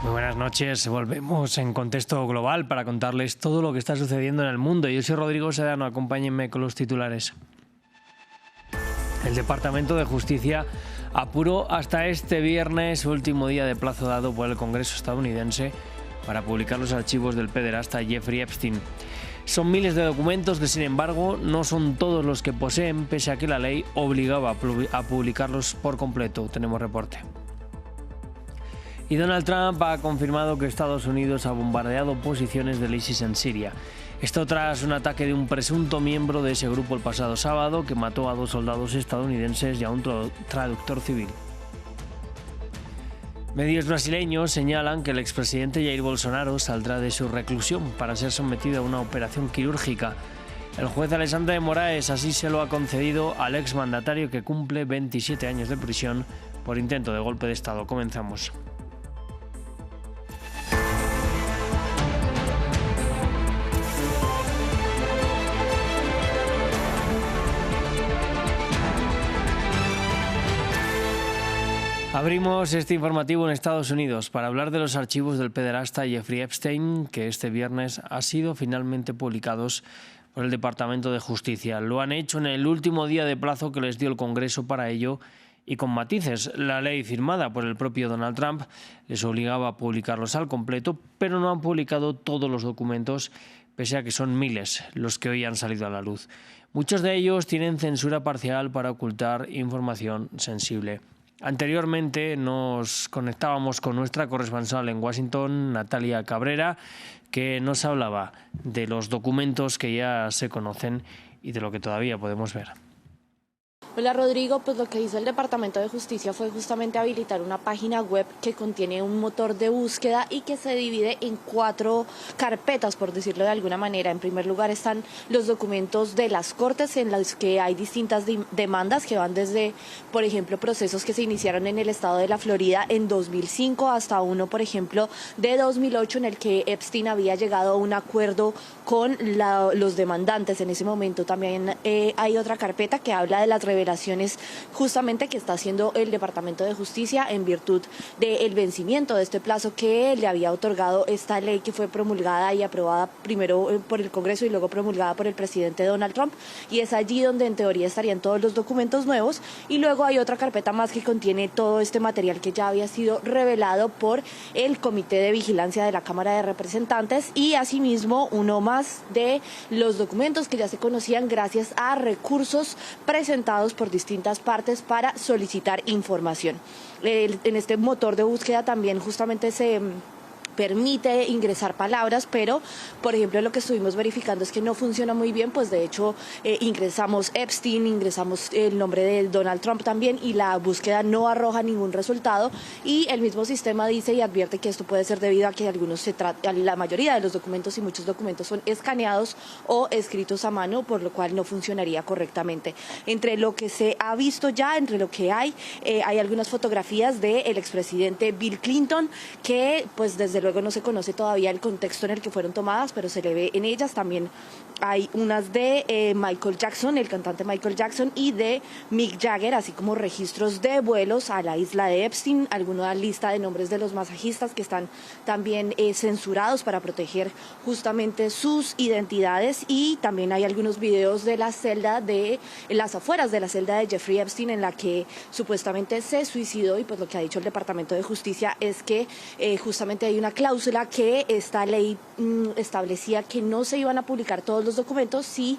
Muy buenas noches. Volvemos en contexto global para contarles todo lo que está sucediendo en el mundo. Yo soy Rodrigo Sedano, acompáñenme con los titulares. El Departamento de Justicia apuró hasta este viernes, último día de plazo dado por el Congreso estadounidense, para publicar los archivos del pederasta Jeffrey Epstein. Son miles de documentos que, sin embargo, no son todos los que poseen, pese a que la ley obligaba a publicarlos por completo. Tenemos reporte. Y Donald Trump ha confirmado que Estados Unidos ha bombardeado posiciones del ISIS en Siria. Esto tras un ataque de un presunto miembro de ese grupo el pasado sábado, que mató a 2 soldados estadounidenses y a un traductor civil. Medios brasileños señalan que el expresidente Jair Bolsonaro saldrá de su reclusión para ser sometido a una operación quirúrgica. El juez Alexandre de Moraes así se lo ha concedido al exmandatario, que cumple 27 años de prisión por intento de golpe de Estado. Comenzamos. Abrimos este informativo en Estados Unidos para hablar de los archivos del pederasta Jeffrey Epstein, que este viernes han sido finalmente publicados por el Departamento de Justicia. Lo han hecho en el último día de plazo que les dio el Congreso para ello y con matices. La ley firmada por el propio Donald Trump les obligaba a publicarlos al completo, pero no han publicado todos los documentos, pese a que son miles los que hoy han salido a la luz. Muchos de ellos tienen censura parcial para ocultar información sensible. Anteriormente nos conectábamos con nuestra corresponsal en Washington, Natalia Cabrera, que nos hablaba de los documentos que ya se conocen y de lo que todavía podemos ver. Hola Rodrigo, pues lo que hizo el Departamento de Justicia fue justamente habilitar una página web que contiene un motor de búsqueda y que se divide en 4 carpetas, por decirlo de alguna manera. En primer lugar están los documentos de las cortes, en los que hay distintas demandas que van desde, por ejemplo, procesos que se iniciaron en el estado de la Florida en 2005 hasta uno, por ejemplo, de 2008, en el que Epstein había llegado a un acuerdo con los demandantes. En ese momento también hay otra carpeta que habla de las revelaciones justamente que está haciendo el Departamento de Justicia en virtud del vencimiento de este plazo que le había otorgado esta ley, que fue promulgada y aprobada primero por el Congreso y luego promulgada por el presidente Donald Trump, y es allí donde en teoría estarían todos los documentos nuevos. Y luego hay otra carpeta más que contiene todo este material que ya había sido revelado por el Comité de Vigilancia de la Cámara de Representantes, y asimismo uno más de los documentos que ya se conocían gracias a recursos presentados por distintas partes para solicitar información. En este motor de búsqueda también justamente se permite ingresar palabras, pero por ejemplo lo que estuvimos verificando es que no funciona muy bien. Pues de hecho ingresamos Epstein, ingresamos el nombre de Donald Trump también, y la búsqueda no arroja ningún resultado, y el mismo sistema dice y advierte que esto puede ser debido a que la mayoría de los documentos y muchos documentos son escaneados o escritos a mano, por lo cual no funcionaría correctamente. Entre lo que se ha visto ya, entre lo que hay algunas fotografías del expresidente Bill Clinton, que pues desde luego no se conoce todavía el contexto en el que fueron tomadas, pero se le ve en ellas. También hay unas de Michael Jackson, el cantante Michael Jackson, y de Mick Jagger, así como registros de vuelos a la isla de Epstein, alguna lista de nombres de los masajistas que están también censurados para proteger justamente sus identidades. Y también hay algunos videos de la celda las afueras de la celda de Jeffrey Epstein, en la que supuestamente se suicidó, y pues lo que ha dicho el Departamento de Justicia es que justamente hay una cláusula que esta ley establecía que no se iban a publicar todos los documentos si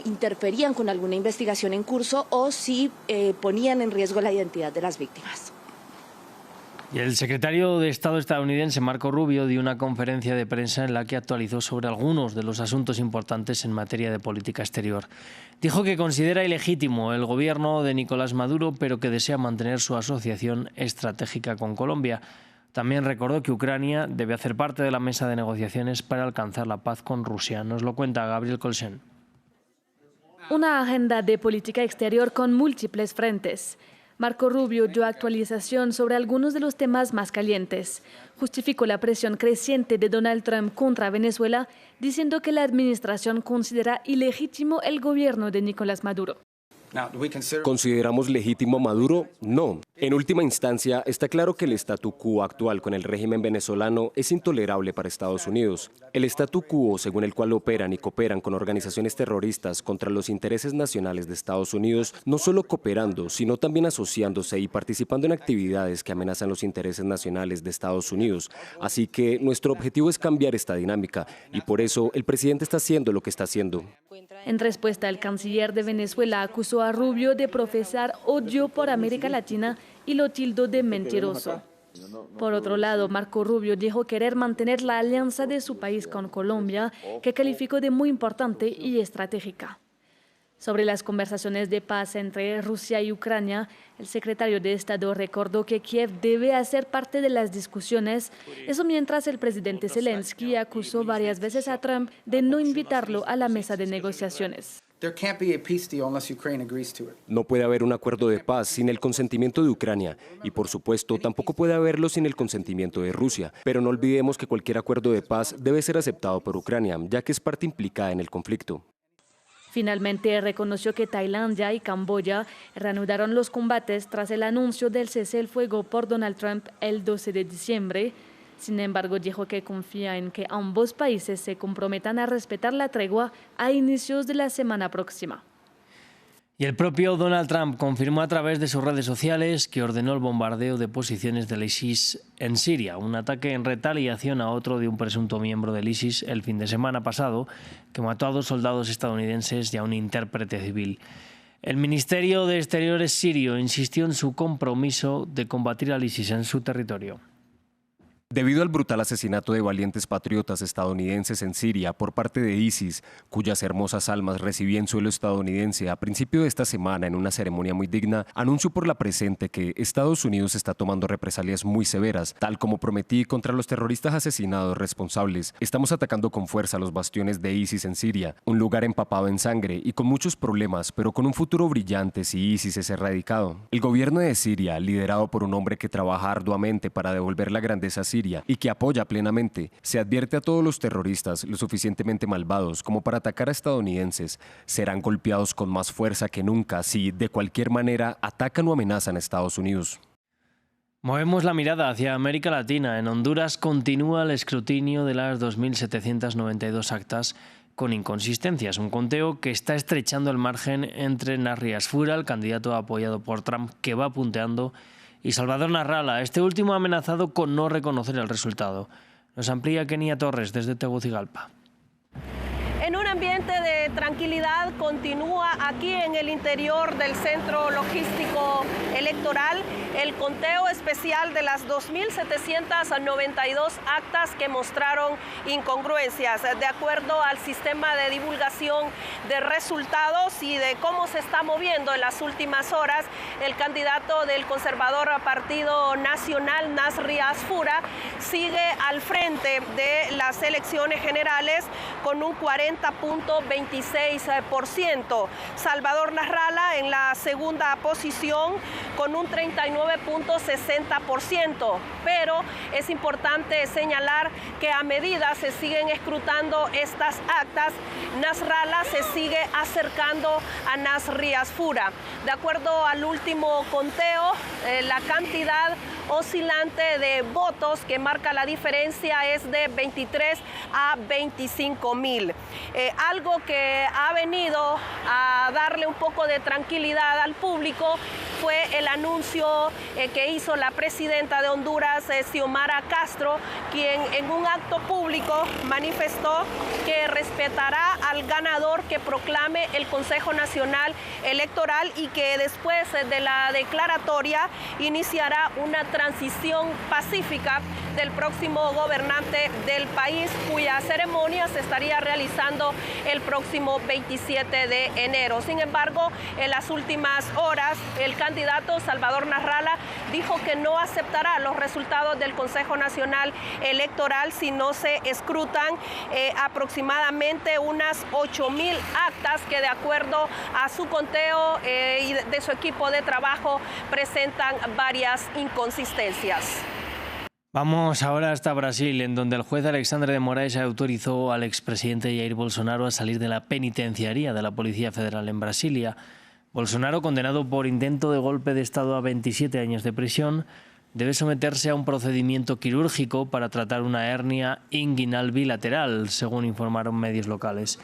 interferían con alguna investigación en curso o si ponían en riesgo la identidad de las víctimas. Y el secretario de Estado estadounidense, Marco Rubio, dio una conferencia de prensa en la que actualizó sobre algunos de los asuntos importantes en materia de política exterior. Dijo que considera ilegítimo el gobierno de Nicolás Maduro, pero que desea mantener su asociación estratégica con Colombia. También recordó que Ucrania debe hacer parte de la mesa de negociaciones para alcanzar la paz con Rusia. Nos lo cuenta Gabriel Colsen. Una agenda de política exterior con múltiples frentes. Marco Rubio dio actualización sobre algunos de los temas más calientes. Justificó la presión creciente de Donald Trump contra Venezuela, diciendo que la administración considera ilegítimo el gobierno de Nicolás Maduro. ¿Consideramos legítimo a Maduro? No. En última instancia, está claro que el statu quo actual con el régimen venezolano es intolerable para Estados Unidos. El statu quo, según el cual operan y cooperan con organizaciones terroristas contra los intereses nacionales de Estados Unidos, no solo cooperando, sino también asociándose y participando en actividades que amenazan los intereses nacionales de Estados Unidos. Así que nuestro objetivo es cambiar esta dinámica y por eso el presidente está haciendo lo que está haciendo. En respuesta, el canciller de Venezuela acusó a Rubio de profesar odio por América Latina y lo tildó de mentiroso. Por otro lado, Marco Rubio dijo querer mantener la alianza de su país con Colombia, que calificó de muy importante y estratégica. Sobre las conversaciones de paz entre Rusia y Ucrania, el secretario de Estado recordó que Kiev debe hacer parte de las discusiones, eso mientras el presidente Zelensky acusó varias veces a Trump de no invitarlo a la mesa de negociaciones. No puede haber un acuerdo de paz sin el consentimiento de Ucrania y, por supuesto, tampoco puede haberlo sin el consentimiento de Rusia. Pero no olvidemos que cualquier acuerdo de paz debe ser aceptado por Ucrania, ya que es parte implicada en el conflicto. Finalmente, reconoció que Tailandia y Camboya reanudaron los combates tras el anuncio del cese el fuego por Donald Trump el 12 de diciembre. Sin embargo, dijo que confía en que ambos países se comprometan a respetar la tregua a inicios de la semana próxima. Y el propio Donald Trump confirmó a través de sus redes sociales que ordenó el bombardeo de posiciones del ISIS en Siria, un ataque en retaliación a otro de un presunto miembro del ISIS el fin de semana pasado, que mató a 2 soldados estadounidenses y a un intérprete civil. El Ministerio de Exteriores sirio insistió en su compromiso de combatir al ISIS en su territorio. Debido al brutal asesinato de valientes patriotas estadounidenses en Siria por parte de ISIS, cuyas hermosas almas recibí en suelo estadounidense a principio de esta semana en una ceremonia muy digna, anuncio por la presente que Estados Unidos está tomando represalias muy severas, tal como prometí contra los terroristas asesinados responsables. Estamos atacando con fuerza los bastiones de ISIS en Siria, un lugar empapado en sangre y con muchos problemas, pero con un futuro brillante si ISIS es erradicado. El gobierno de Siria, liderado por un hombre que trabaja arduamente para devolver la grandeza a Siria y que apoya plenamente, se advierte a todos los terroristas lo suficientemente malvados como para atacar a estadounidenses. Serán golpeados con más fuerza que nunca si, de cualquier manera, atacan o amenazan a Estados Unidos. Movemos la mirada hacia América Latina. En Honduras continúa el escrutinio de las 2.792 actas con inconsistencias, un conteo que está estrechando el margen entre Nasri Asfura, el candidato apoyado por Trump, que va punteando, y Salvador Narrala, este último amenazado con no reconocer el resultado. Nos amplía Kenia Torres desde Tegucigalpa. En un ambiente de tranquilidad continúa aquí en el interior del centro logístico electoral el conteo especial de las 2.792 actas que mostraron incongruencias. De acuerdo al sistema de divulgación de resultados y de cómo se está moviendo en las últimas horas, el candidato del conservador Partido Nacional, Nasri Asfura, sigue al frente de las elecciones generales con un 40.26%. Salvador Narrala en la segunda posición con un 39.60%. Pero es importante señalar que a medida se siguen escrutando estas actas, Nasrallah se sigue acercando a Nasri Asfura. De acuerdo al último conteo, la cantidad oscilante de votos que marca la diferencia es de 23 a 25.000. Algo que ha venido a darle un poco de tranquilidad al público fue el anuncio que hizo la presidenta de Honduras, Xiomara Castro, quien en un acto público manifestó que respetará al ganador que proclame el Consejo Nacional Electoral y que después de la declaratoria iniciará una transición pacífica del próximo gobernante del país, cuya ceremonia se estaría realizando el próximo 27 de enero. Sin embargo, en las últimas horas, el candidato Salvador Narrala dijo que no aceptará los resultados del Consejo Nacional Electoral si no se escrutan aproximadamente unas 8.000 actas que, de acuerdo a su conteo y de su equipo de trabajo, presentan varias inconsistencias. Vamos ahora hasta Brasil, en donde el juez Alexandre de Moraes autorizó al expresidente Jair Bolsonaro a salir de la penitenciaría de la Policía Federal en Brasilia. Bolsonaro, condenado por intento de golpe de Estado a 27 años de prisión, debe someterse a un procedimiento quirúrgico para tratar una hernia inguinal bilateral, según informaron medios locales.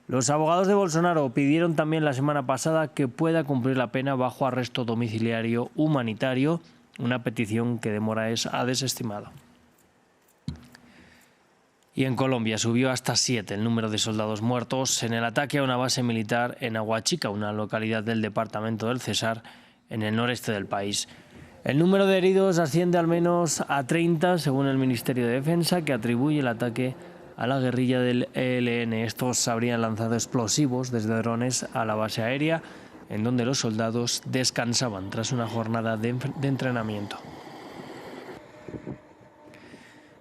Los abogados de Bolsonaro pidieron también la semana pasada que pueda cumplir la pena bajo arresto domiciliario humanitario, una petición que de Moraes ha desestimado. Y en Colombia subió hasta 7 el número de soldados muertos en el ataque a una base militar en Aguachica, una localidad del departamento del Cesar, en el noreste del país. El número de heridos asciende al menos a 30, según el Ministerio de Defensa, que atribuye el ataque a la guerrilla del ELN. Estos habrían lanzado explosivos desde drones a la base aérea, en donde los soldados descansaban tras una jornada de entrenamiento.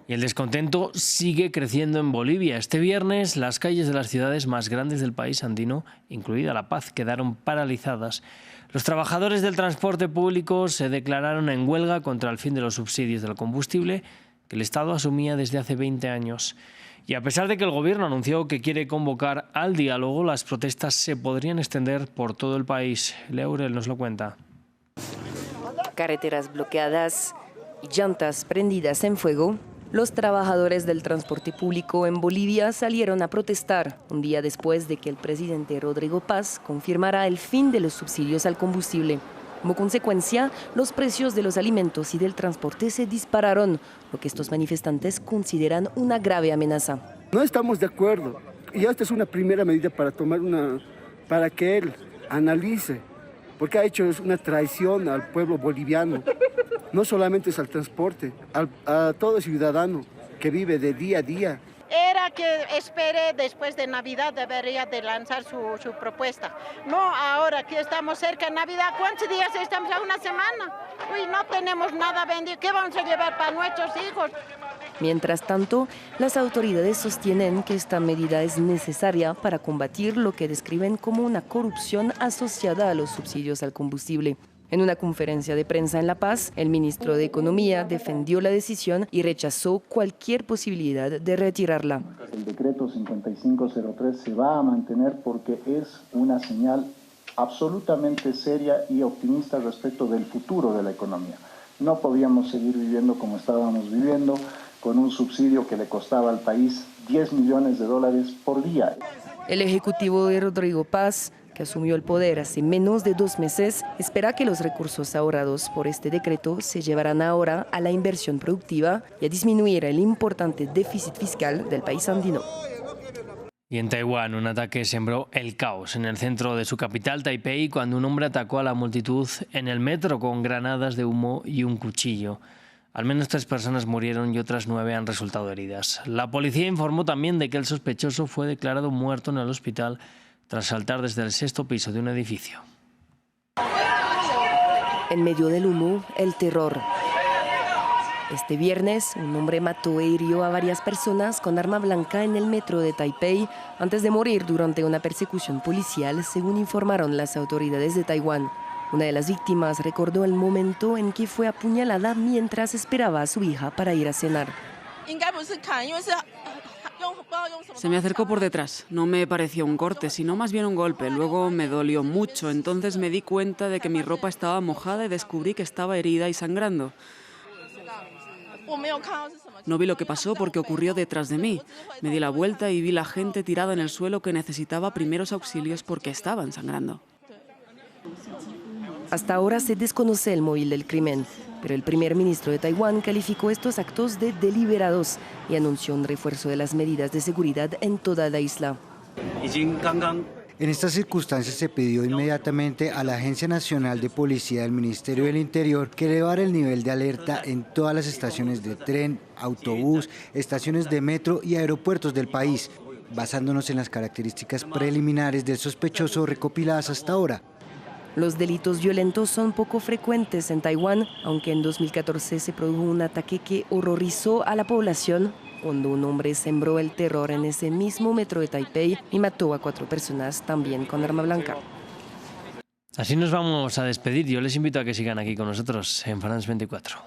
Y el descontento sigue creciendo en Bolivia. Este viernes, las calles de las ciudades más grandes del país andino, incluida La Paz, quedaron paralizadas. Los trabajadores del transporte público se declararon en huelga contra el fin de los subsidios del combustible que el Estado asumía desde hace 20 años. Y a pesar de que el Gobierno anunció que quiere convocar al diálogo, las protestas se podrían extender por todo el país. Leurel nos lo cuenta. Carreteras bloqueadas y llantas prendidas en fuego. Los trabajadores del transporte público en Bolivia salieron a protestar un día después de que el presidente Rodrigo Paz confirmara el fin de los subsidios al combustible. Como consecuencia, los precios de los alimentos y del transporte se dispararon, lo que estos manifestantes consideran una grave amenaza. No estamos de acuerdo y esta es una primera medida para que él analice, porque ha hecho una traición al pueblo boliviano. No solamente es al transporte, a todo ciudadano que vive de día a día. Era que espere después de Navidad, debería de lanzar su propuesta. No ahora que estamos cerca de Navidad, ¿cuántos días estamos? A una semana. Uy, no tenemos nada vendido. ¿Qué vamos a llevar para nuestros hijos? Mientras tanto, las autoridades sostienen que esta medida es necesaria para combatir lo que describen como una corrupción asociada a los subsidios al combustible. En una conferencia de prensa en La Paz, el ministro de Economía defendió la decisión y rechazó cualquier posibilidad de retirarla. El decreto 5503 se va a mantener porque es una señal absolutamente seria y optimista respecto del futuro de la economía. No podíamos seguir viviendo como estábamos viviendo, con un subsidio que le costaba al país $10 millones por día. El ejecutivo de Rodrigo Paz, que asumió el poder hace menos de 2 meses, espera que los recursos ahorrados por este decreto se llevarán ahora a la inversión productiva y a disminuir el importante déficit fiscal del país andino. Y en Taiwán, un ataque sembró el caos en el centro de su capital, Taipei, cuando un hombre atacó a la multitud en el metro con granadas de humo y un cuchillo. Al menos 3 personas murieron y otras 9 han resultado heridas. La policía informó también de que el sospechoso fue declarado muerto en el hospital tras saltar desde el 6º piso de un edificio. En medio del humo, el terror. Este viernes, un hombre mató e hirió a varias personas con arma blanca en el metro de Taipei antes de morir durante una persecución policial, según informaron las autoridades de Taiwán. Una de las víctimas recordó el momento en que fue apuñalada mientras esperaba a su hija para ir a cenar. Se me acercó por detrás. No me pareció un corte, sino más bien un golpe. Luego me dolió mucho. Entonces me di cuenta de que mi ropa estaba mojada y descubrí que estaba herida y sangrando. No vi lo que pasó porque ocurrió detrás de mí. Me di la vuelta y vi la gente tirada en el suelo que necesitaba primeros auxilios porque estaban sangrando. Hasta ahora se desconoce el móvil del crimen, pero el primer ministro de Taiwán calificó estos actos de deliberados y anunció un refuerzo de las medidas de seguridad en toda la isla. En estas circunstancias se pidió inmediatamente a la Agencia Nacional de Policía del Ministerio del Interior que elevara el nivel de alerta en todas las estaciones de tren, autobús, estaciones de metro y aeropuertos del país, basándonos en las características preliminares del sospechoso recopiladas hasta ahora. Los delitos violentos son poco frecuentes en Taiwán, aunque en 2014 se produjo un ataque que horrorizó a la población cuando un hombre sembró el terror en ese mismo metro de Taipei y mató a 4 personas también con arma blanca. Así nos vamos a despedir. Yo les invito a que sigan aquí con nosotros en France 24.